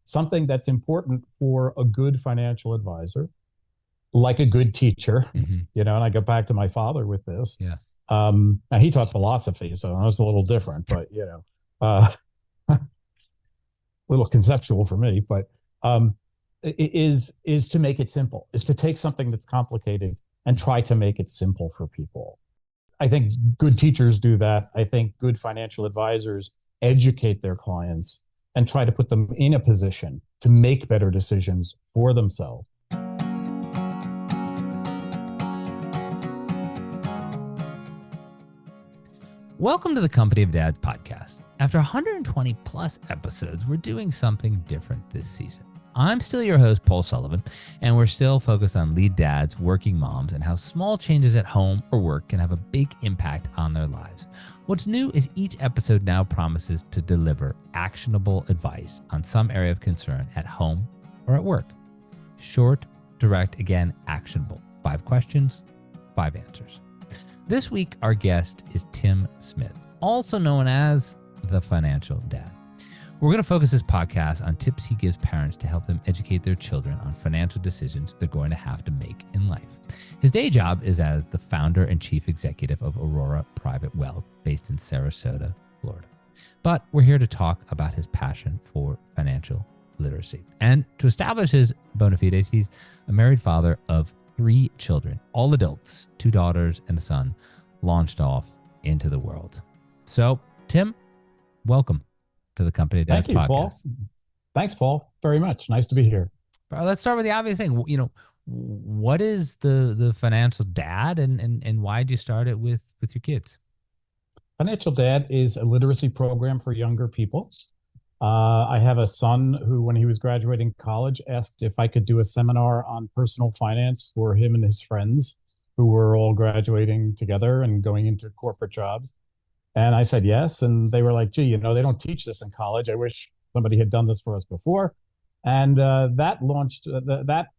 something that's important for a good financial advisor, like a good teacher, and I go back to my father with this. Yeah. And he taught philosophy, so it's a little different, but a little conceptual for me. But is to make it simple, is to take something that's complicated and try to make it simple for people. I think good teachers do that. I think good financial advisors educate their clients and try to put them in a position to make better decisions for themselves. Welcome to the Company of Dads podcast. After 120 plus episodes, we're doing something different this season. I'm still your host, Paul Sullivan, and we're still focused on lead dads, working moms, and how small changes at home or work can have a big impact on their lives. What's new is each episode now promises to deliver actionable advice on some area of concern at home or at work. Short, direct, again, actionable. 5 questions, 5 answers. This week, our guest is Tim Smith, also known as the Financial Dad. We're going to focus this podcast on tips he gives parents to help them educate their children on financial decisions they're going to have to make in life. His day job is as the founder and chief executive of Aurora Private Wealth, based in Sarasota, Florida. But we're here to talk about his passion for financial literacy. And to establish his bona fides, he's a married father of 3 children, all adults, 2 daughters and a son, launched off into the world. So, Tim, welcome to the Company of Dads podcast. Thank you, Paul. Thanks, Paul, very much. Nice to be here. Let's start with the obvious thing. What is the Financial Dad, and why did you start it with your kids? Financial Dad is a literacy program for younger people. I have a son who, when he was graduating college, asked if I could do a seminar on personal finance for him and his friends who were all graduating together and going into corporate jobs. And I said yes. And they were like, gee, they don't teach this in college. I wish somebody had done this for us before. And that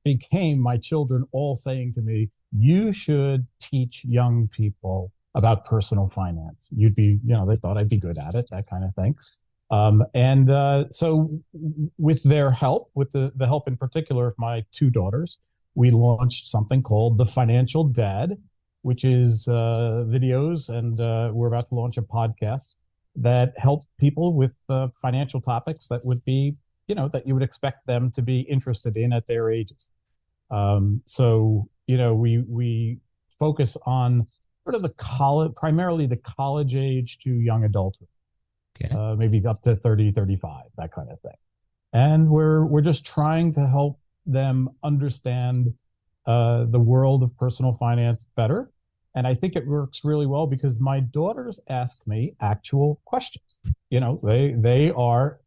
became my children all saying to me, you should teach young people about personal finance. You'd be, they thought I'd be good at it, that kind of thing. So with their help, with the help in particular of my 2 daughters, we launched something called The Financial Dad, which is videos, and we're about to launch a podcast that help people with financial topics that would be, that you would expect them to be interested in at their ages. We focus on sort of primarily the college age to young adulthood. Okay. Maybe up to 30, 35, that kind of thing. And we're just trying to help them understand the world of personal finance better. And I think it works really well because my daughters ask me actual questions. They are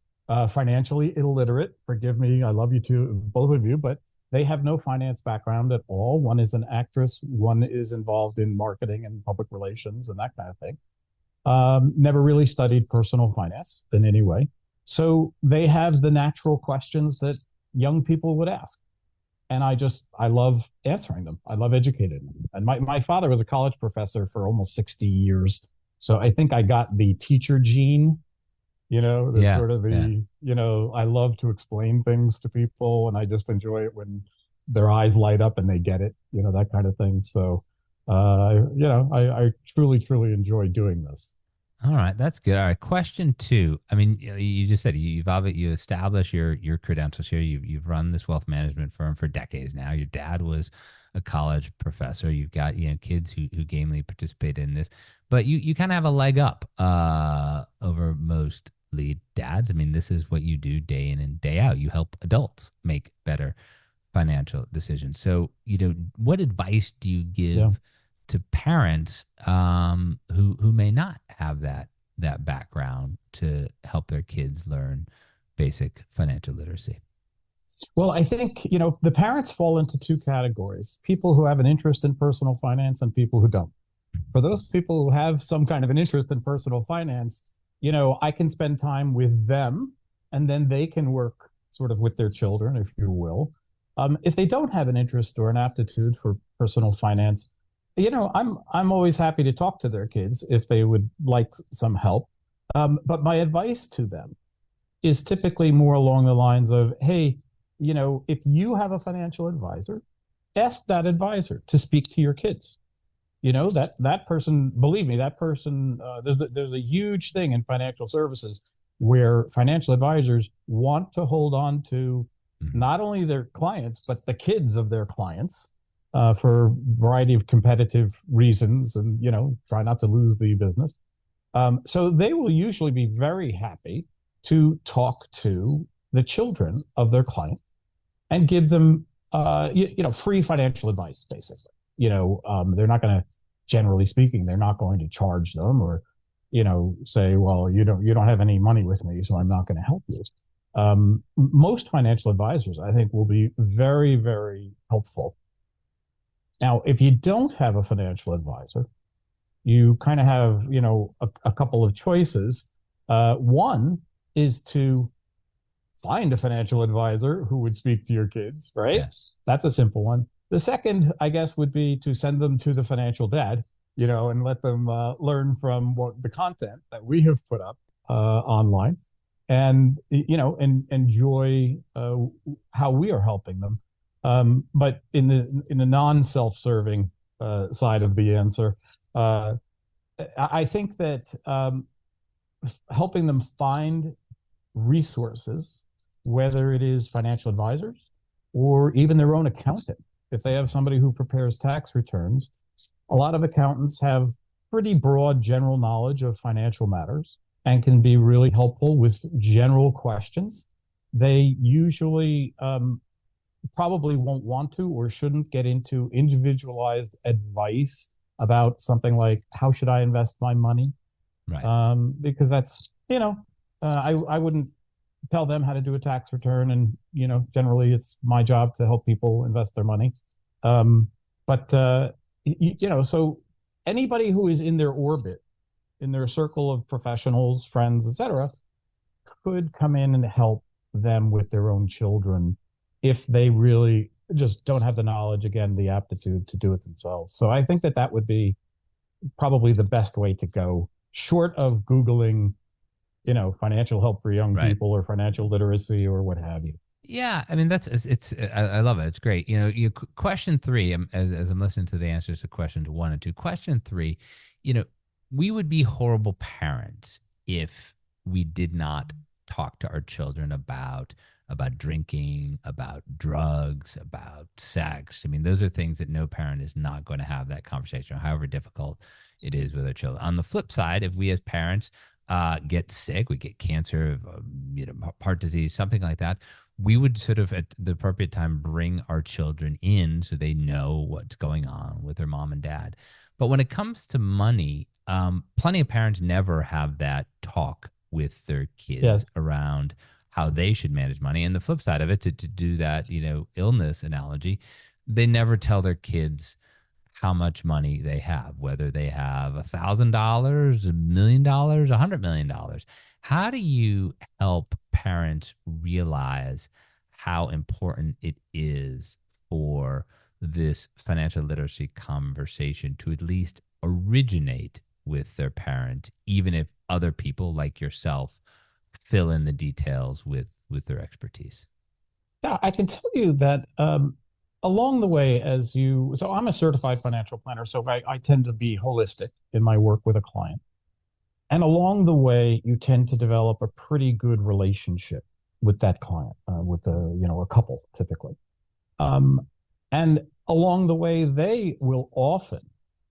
financially illiterate. Forgive me, I love you too, both of you, but they have no finance background at all. One is an actress, one is involved in marketing and public relations and that kind of thing. Never really studied personal finance in any way. So they have the natural questions that young people would ask. And I love answering them. I love educating them. And my father was a college professor for almost 60 years. So I think I got the teacher gene, I love to explain things to people, and I just enjoy it when their eyes light up and they get it, that kind of thing. So I truly, truly enjoy doing this. All right, that's good. All right, question 2. I mean, you just said you established your credentials here. You've run this wealth management firm for decades now. Your dad was a college professor. You've got kids who gamely participate in this, but you kind of have a leg up over most lead dads. I mean, this is what you do day in and day out. You help adults make better financial decisions. So, what advice do you give to parents who may not have that background to help their kids learn basic financial literacy? Well, I think, the parents fall into 2 categories: people who have an interest in personal finance and people who don't. For those people who have some kind of an interest in personal finance, I can spend time with them, and then they can work sort of with their children, if you will. If they don't have an interest or an aptitude for personal finance, I'm always happy to talk to their kids if they would like some help. But my advice to them is typically more along the lines of, hey, if you have a financial advisor, ask that advisor to speak to your kids. That person, believe me, that person, there's a huge thing in financial services where financial advisors want to hold on to not only their clients, but the kids of their clients, for a variety of competitive reasons, and, try not to lose the business. So they will usually be very happy to talk to the children of their client and give them, free financial advice, basically. They're not going to, generally speaking, they're not going to charge them or, say, well, you don't have any money with me, so I'm not going to help you. Most financial advisors, I think, will be very, very helpful. Now, if you don't have a financial advisor, you kind of have, a couple of choices. One is to find a financial advisor who would speak to your kids, right? Yes. That's a simple one. The second, I guess, would be to send them to the financial dad, and let them learn from the content that we have put up online, and and enjoy how we are helping them. But in the non-self-serving side of the answer, I think that helping them find resources, whether it is financial advisors or even their own accountant, if they have somebody who prepares tax returns. A lot of accountants have pretty broad general knowledge of financial matters and can be really helpful with general questions. They usually probably won't want to or shouldn't get into individualized advice about something like, how should I invest my money? Right. Because that's, I wouldn't tell them how to do a tax return. And, generally it's my job to help people invest their money. So anybody who is in their orbit, in their circle of professionals, friends, etc., could come in and help them with their own children if they really just don't have the knowledge, again, the aptitude to do it themselves. So I think that would be probably the best way to go, short of Googling, financial help for young Right. people or financial literacy or what have you. Yeah, I mean I love it. It's great. Question 3, as I'm listening to the answers to questions 1 and 2. Question 3, we would be horrible parents if we did not talk to our children about drinking, about drugs, about sex. I mean, those are things that no parent is not going to have that conversation, however difficult it is with our children. On the flip side, if we as parents get sick, we get cancer, heart disease, something like that, we would sort of at the appropriate time bring our children in so they know what's going on with their mom and dad. But when it comes to money, plenty of parents never have that talk with their kids Yes. around how they should manage money. And the flip side of it, to do that, illness analogy, they never tell their kids how much money they have, whether they have $1,000, $1 million, $100 million. How do you help parents realize how important it is for this financial literacy conversation to at least originate with their parent, even if other people like yourself fill in the details with their expertise? Yeah, I can tell you that along the way, so I'm a certified financial planner, so I tend to be holistic in my work with a client. And along the way, you tend to develop a pretty good relationship with that client, with a couple typically. And along the way, they will often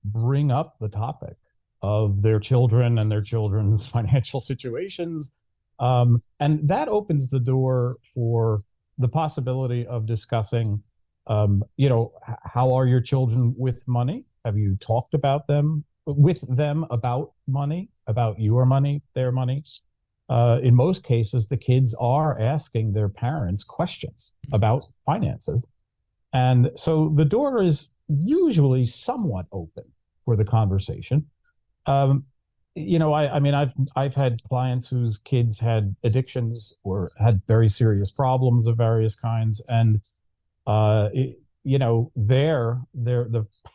bring up the topic of their children and their children's financial situations. And that opens the door for the possibility of discussing, how are your children with money? Have you talked with them about money, about your money, their money? In most cases, the kids are asking their parents questions about finances. And so the door is usually somewhat open for the conversation. I mean, I've had clients whose kids had addictions or had very serious problems of various kinds, and the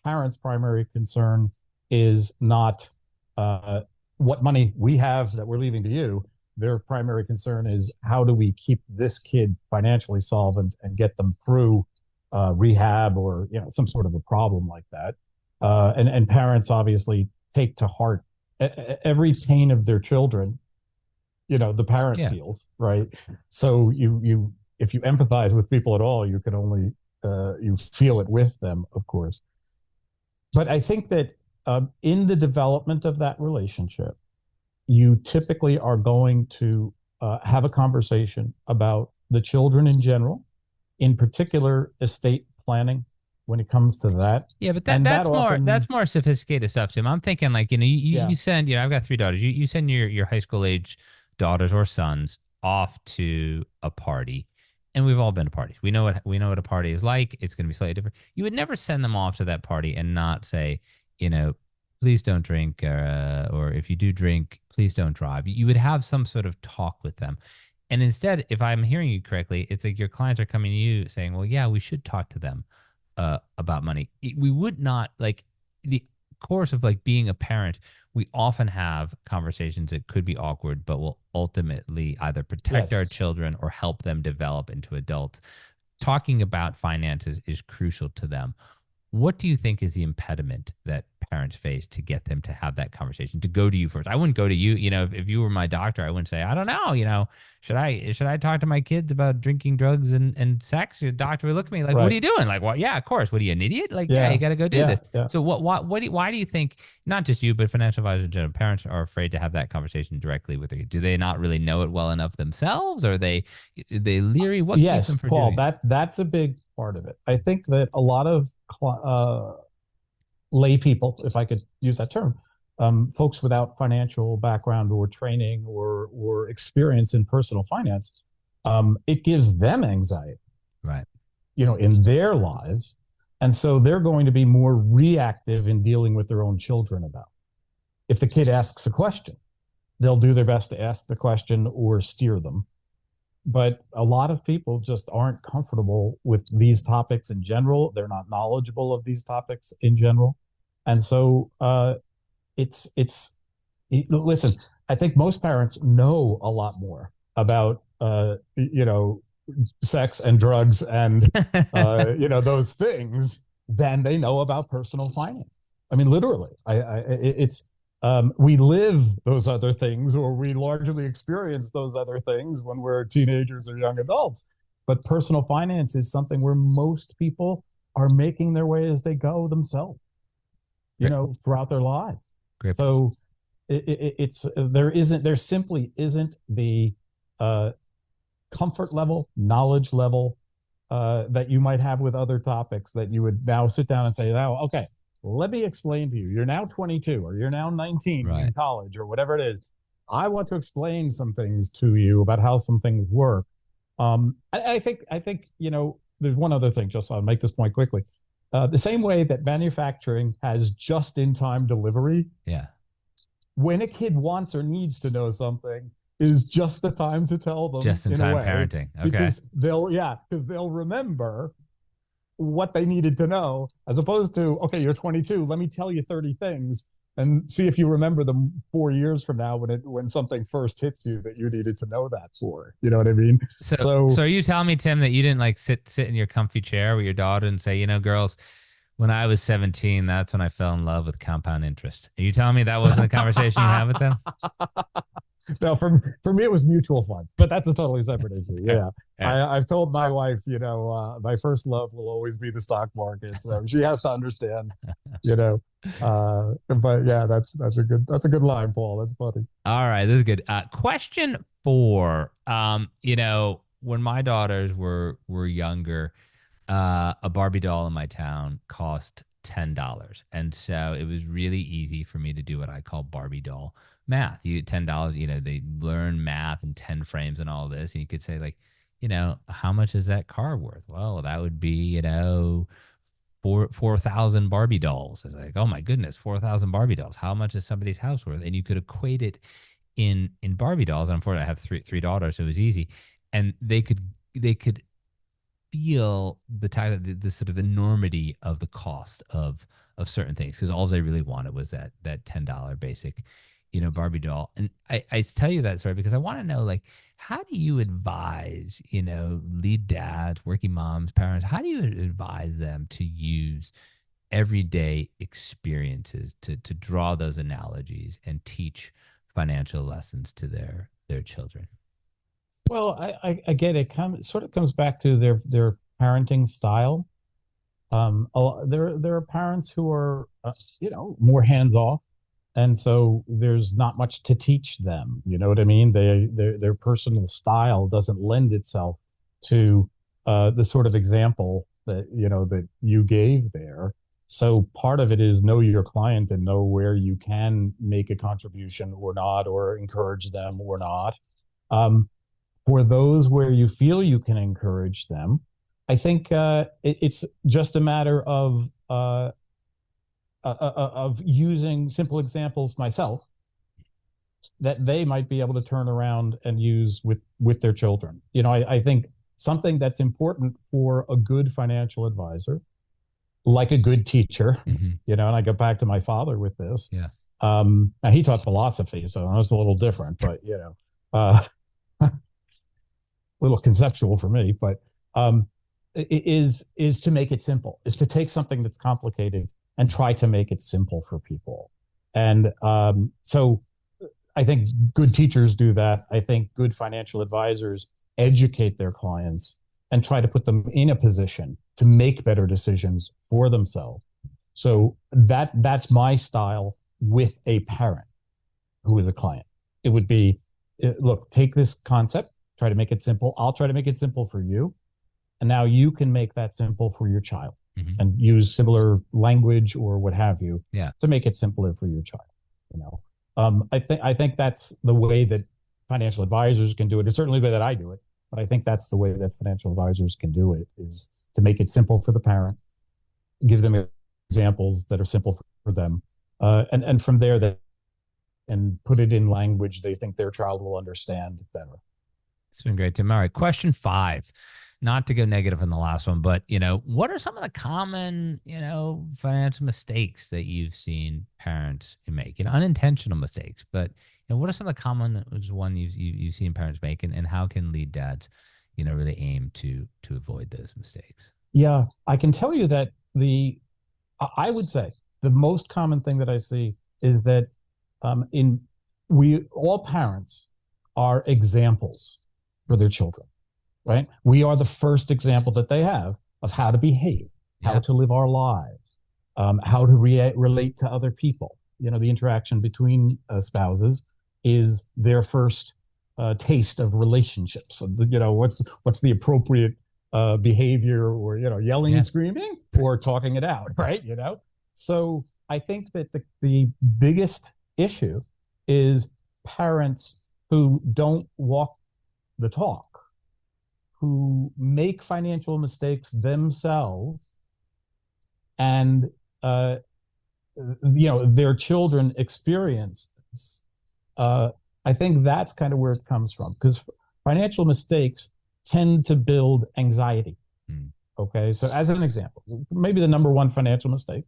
parents' primary concern is not what money we have that we're leaving to you. their primary concern is how do we keep this kid financially solvent and get them through rehab or some sort of a problem like that. And parents obviously take to heart every pain of their children. The parent Yeah. feels, right? So you if you empathize with people at all, you can only you feel it with them, of course. But I think that in the development of that relationship, you typically are going to have a conversation about the children in general, in particular estate planning when it comes to that. Yeah, but And that that's often, more sophisticated stuff, Tim. I'm thinking like, you yeah, send, I've got three daughters. You send your high school age daughters or sons off to a party. And we've all been to parties. We know what a party is like. It's going to be slightly different. You would never send them off to that party and not say, please don't drink, or if you do drink, please don't drive. You would have some sort of talk with them. And instead, if I'm hearing you correctly, it's like your clients are coming to you saying, well, yeah, we should talk to them about money. We would not like the course of like being a parent. We often have conversations that could be awkward, but will ultimately either protect our yes. children or help them develop into adults. Talking about finances is crucial to them. What do you think is the impediment that parents face to get them to have that conversation, to go to you first? I wouldn't go to you. If you were my doctor, I wouldn't say, I don't know, should I talk to my kids about drinking drugs and sex? Your doctor would look at me like, what are Right. you doing? Like, well, yeah, of course. What are you, an idiot? Like, yeah, Yeah. you got to go do Yeah. this. Yeah. So why do you think, not just you, but financial advisors in general, parents are afraid to have that conversation directly with their kids? Do they not really know it well enough themselves? Or are they leery? What keeps them Yes, from Paul, doing it? that's a big part of it. I think that a lot of lay people, if I could use that term, folks without financial background or training or experience in personal finance, it gives them anxiety, Right. in their lives, and so they're going to be more reactive in dealing with their own children about. If the kid asks a question, they'll do their best to ask the question or steer them. But a lot of people just aren't comfortable with these topics in general. They're not knowledgeable of these topics in general. And so listen, I think most parents know a lot more about sex and drugs and those things than they know about personal finance. I mean, literally, it's we live those other things, or we largely experience those other things when we're teenagers or young adults. But personal finance is something where most people are making their way as they go themselves, Great. throughout their lives. Great point. So there simply isn't the uh, comfort level, knowledge level that you might have with other topics that you would now sit down and say, oh, okay, let me explain to you. You're now 22 or you're now 19 Right. in college or whatever it is. I want to explain some things to you about how some things work. I think there's one other thing. Just I'll make this point quickly. The same way that manufacturing has just-in-time delivery, Yeah. when a kid wants or needs to know something, is just the time to tell them Just in in a time way, parenting. Okay. because they'll remember what they needed to know, as opposed to, okay, you're 22, let me tell you 30 things and see if you remember them 4 years from now when something first hits you that you needed to know that for. You know what I mean? So So are you telling me, Tim, that you didn't like sit in your comfy chair with your daughter and say, girls, when I was 17, that's when I fell in love with compound interest? Are you telling me that wasn't the conversation you had with them? no, for me it was mutual funds, but that's a totally separate issue. Yeah, Yeah. I've told my wife, my first love will always be the stock market, so she has to understand, you know. But yeah, that's a good line, Paul. That's funny. All right, this is good. Question four. When my daughters were younger, a Barbie doll in my town cost $10, and so it was really easy for me to do what I call Barbie doll math. You $10, they learn math and 10 frames and all this, and you could say like, how much is that car worth? Well, that would be, 4,000 Barbie dolls. It's like, oh my goodness, 4,000 Barbie dolls. How much is somebody's house worth? And you could equate it in Barbie dolls. And unfortunately, I have three daughters, so it was easy, and they could feel the sort of enormity of the cost of certain things, because all they really wanted was that $10 basic Barbie doll. And I tell you that story because I want to know, like, how do you advise, lead dads, working moms, parents, how do you advise them to use everyday experiences to draw those analogies and teach financial lessons to their children? Well, again, it sort of comes back to their parenting style. There are parents who are, more hands off, and so there's not much to teach them. You know what I mean? Their personal style doesn't lend itself to the sort of example that you gave there. So part of it is know your client and know where you can make a contribution or not, or encourage them or not. For those where you feel you can encourage them, I think it's just a matter of using simple examples myself that they might be able to turn around and use with their children. I think something that's important for a good financial advisor, like a good teacher, and I go back to my father with this. Yeah. And he taught philosophy, so it's a little different, but a little conceptual for me. But is to make it simple, is to take something that's complicated and try to make it simple for people. And so I think good teachers do that. I think good financial advisors educate their clients and try to put them in a position to make better decisions for themselves. So that's my style with a parent who is a client. It would be, look, take this concept, try to make it simple. I'll try to make it simple for you. And now you can make that simple for your child and use similar language or what have you to make it simpler for your child. I think that's the way that financial advisors can do it. It's certainly the way that I do it, but I think that's the way that financial advisors can do it, is to make it simple for the parent, give them examples that are simple for them, and from there and put it in language they think their child will understand better. It's been great, Tim. All right, question 5. Not to go negative in the last one, but what are some of the common financial mistakes that you've seen parents make? Unintentional mistakes, but what are some of the common ones you've seen parents make, and how can lead dads really aim to avoid those mistakes? Yeah, I can tell you that I would say the most common thing that I see is that all parents are examples for their children. Right? We are the first example that they have of how to behave, how to live our lives, how to relate to other people. The interaction between spouses is their first taste of relationships. What's the appropriate behavior, or yelling and screaming, or talking it out, right? So I think that the biggest issue is parents who don't walk the talk, who make financial mistakes themselves, and their children experience this. I think that's kind of where it comes from, because financial mistakes tend to build anxiety. Okay, so as an example, maybe the number one financial mistake,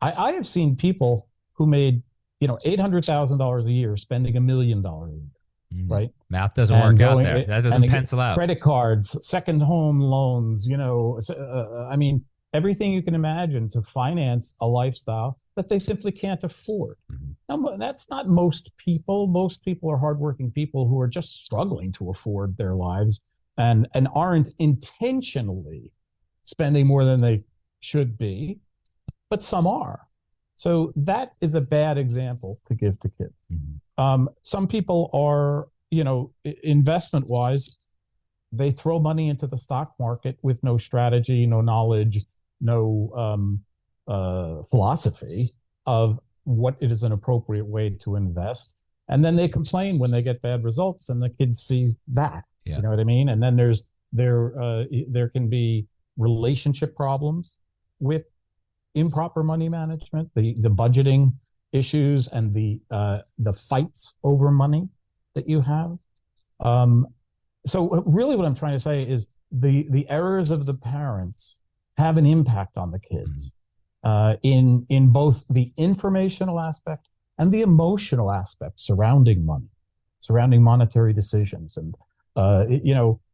I have seen people who made $800,000 a year spending $1 million a year. Right, math doesn't work out there. That doesn't pencil out. Credit cards, second home loans, I mean, everything you can imagine to finance a lifestyle that they simply can't afford. Now, that's not most people. Most people are hardworking people who are just struggling to afford their lives and aren't intentionally spending more than they should be, but some are. So that is a bad example to give to kids. Some people are, investment wise, they throw money into the stock market with no strategy, no knowledge, no philosophy of what it is an appropriate way to invest. And then they complain when they get bad results, and the kids see that. You know what I mean? And then there can be relationship problems with improper money management, the budgeting issues, and the fights over money that you have. So really what I'm trying to say is the errors of the parents have an impact on the kids in both the informational aspect and the emotional aspect surrounding money, surrounding monetary decisions. And,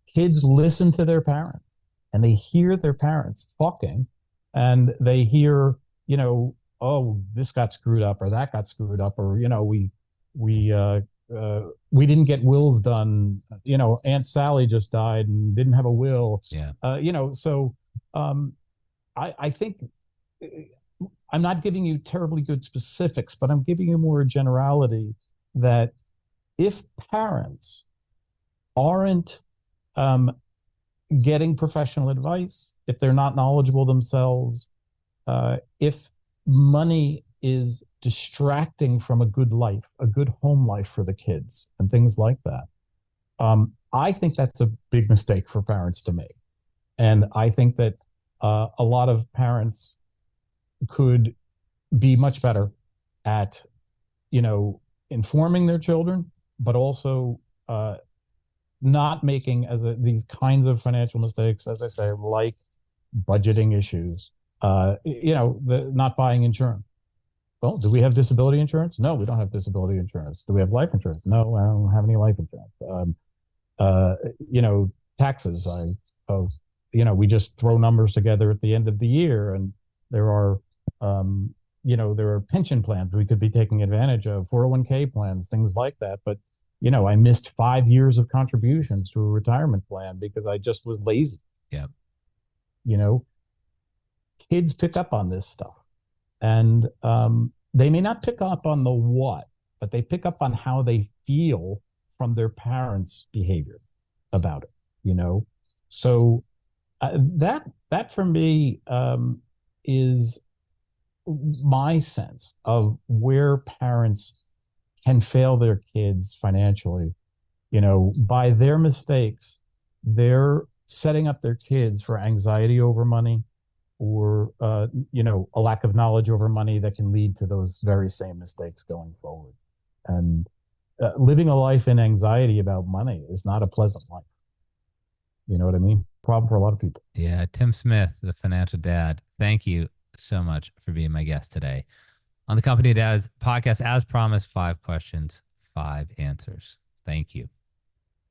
kids listen to their parents and they hear their parents talking and they hear, oh, this got screwed up or that got screwed up, or, we, we didn't get wills done. Aunt Sally just died and didn't have a will. Yeah. So I think I'm not giving you terribly good specifics, but I'm giving you more generality that if parents aren't getting professional advice, if they're not knowledgeable themselves, if money is distracting from a good life, a good home life for the kids, and things like that, I think that's a big mistake for parents to make. And I think that a lot of parents could be much better at, informing their children, but also not making these kinds of financial mistakes, as I say, like budgeting issues, not buying insurance. Well, do we have disability insurance? No, we don't have disability insurance. Do we have life insurance? No, I don't have any life insurance. Taxes. We just throw numbers together at the end of the year, and there are, there are pension plans we could be taking advantage of, 401k plans, things like that. But, I missed 5 years of contributions to a retirement plan because I just was lazy. Yeah. Kids pick up on this stuff, and they may not pick up on the what, but they pick up on how they feel from their parents' behavior about it. So that for me is my sense of where parents can fail their kids financially. By their mistakes, they're setting up their kids for anxiety over money, or a lack of knowledge over money that can lead to those very same mistakes going forward. And living a life in anxiety about money is not a pleasant life. You know what I mean? Problem for a lot of people. Yeah. Tim Smith, the financial dad, thank you so much for being my guest today on the Company of Dads podcast. As promised, 5 questions, 5 answers. Thank you.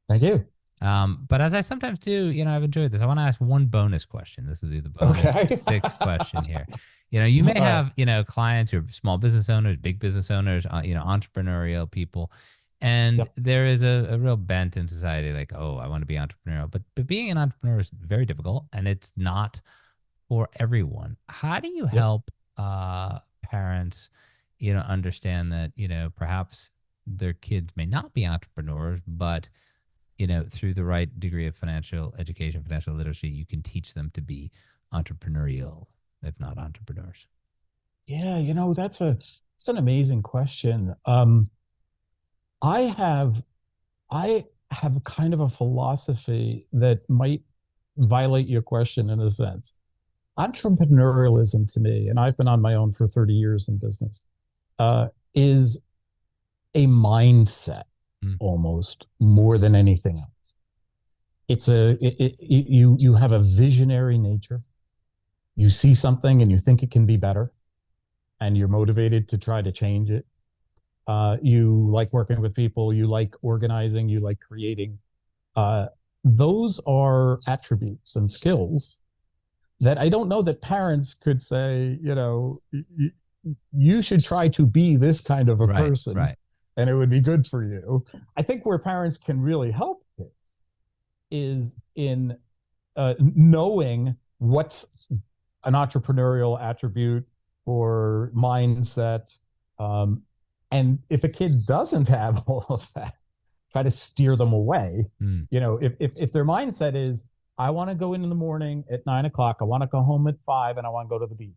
Thank you. But as I sometimes do, I've enjoyed this. I want to ask one bonus question. This will be the bonus 6th question here. You may have, clients who are small business owners, big business owners, entrepreneurial people. And there is a real bent in society like, oh, I want to be entrepreneurial. But being an entrepreneur is very difficult, and it's not for everyone. How do you help parents, understand that, perhaps their kids may not be entrepreneurs, but through the right degree of financial education, financial literacy, you can teach them to be entrepreneurial, if not entrepreneurs? Yeah, that's an amazing question. I have kind of a philosophy that might violate your question in a sense. Entrepreneurialism to me, and I've been on my own for 30 years in business, is a mindset almost more than anything else. It's you have a visionary nature. You see something and you think it can be better, and you're motivated to try to change it. You like working with people, you like organizing, you like creating. Those are attributes and skills that I don't know that parents could say, you should try to be this kind of a person, and it would be good for you. I think where parents can really help kids is in knowing what's an entrepreneurial attribute or mindset. And if a kid doesn't have all of that, try to steer them away. If their mindset is, I want to go in the morning at 9 o'clock, I want to go home at 5, and I want to go to the beach,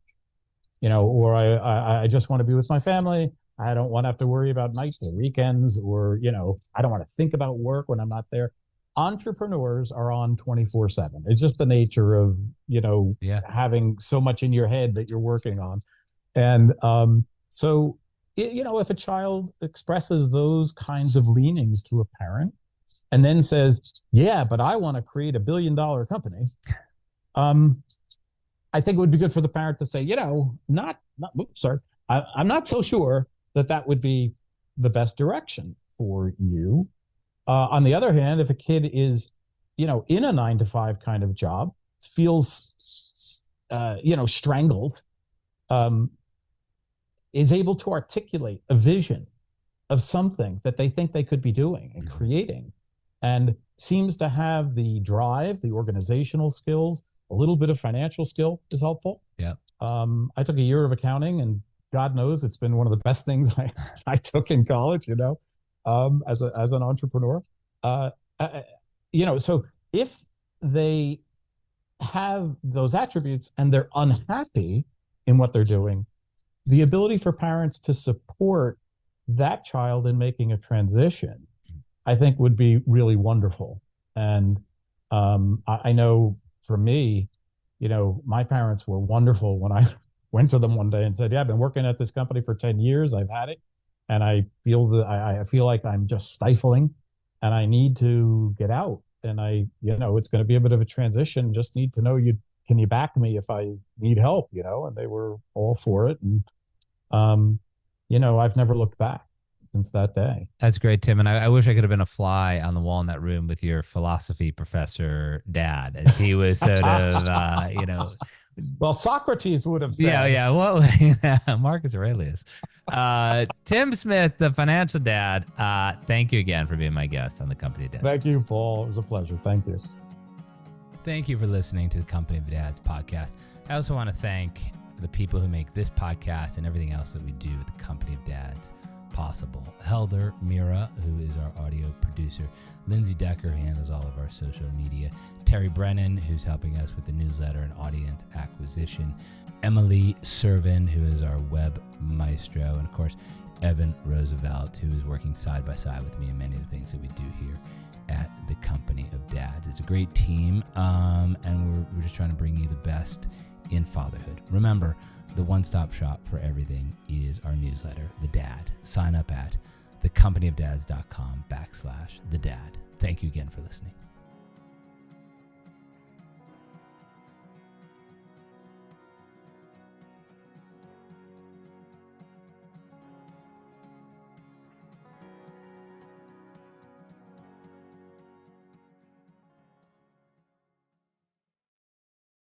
or I just want to be with my family. I don't want to have to worry about nights or weekends, or, I don't want to think about work when I'm not there. Entrepreneurs are on 24/7. It's just the nature of, having so much in your head that you're working on. And so, if a child expresses those kinds of leanings to a parent and then says, yeah, but I want to create $1 billion company, I think it would be good for the parent to say, I'm not so sure that would be the best direction for you. On the other hand, if a kid is, in a 9 to 5 kind of job, feels, strangled, is able to articulate a vision of something that they think they could be doing and creating, and seems to have the drive, the organizational skills, a little bit of financial skill is helpful. Yeah. I took a year of accounting, and God knows it's been one of the best things I took in college, as an entrepreneur. So if they have those attributes and they're unhappy in what they're doing, the ability for parents to support that child in making a transition, I think, would be really wonderful. And I know for me, my parents were wonderful when I went to them one day and said, yeah, I've been working at this company for 10 years. I've had it. And I feel that I feel like I'm just stifling and I need to get out. And it's going to be a bit of a transition. Just need to know can you back me if I need help, and they were all for it. And, I've never looked back since that day. That's great, Tim. And I wish I could have been a fly on the wall in that room with your philosophy professor dad, as he was sort of, Well, Socrates would have said. Yeah. What Marcus Aurelius. Tim Smith, the financial dad. Thank you again for being my guest on the Company of Dads. Thank you, Paul. It was a pleasure. Thank you. Thank you for listening to the Company of Dads podcast. I also want to thank the people who make this podcast and everything else that we do at the Company of Dads possible. Helder Mira, who is our audio producer. Lindsay Decker, who handles all of our social media. Terry Brennan, who's helping us with the newsletter and audience acquisition. Emily Servin, who is our web maestro. And of course, Evan Roosevelt, who is working side by side with me in many of the things that we do here at the Company of Dads. It's a great team, and we're just trying to bring you the best in fatherhood. Remember, the one-stop shop for everything is our newsletter, The Dad. Sign up at thecompanyofdads.com/thedad. Thank you again for listening.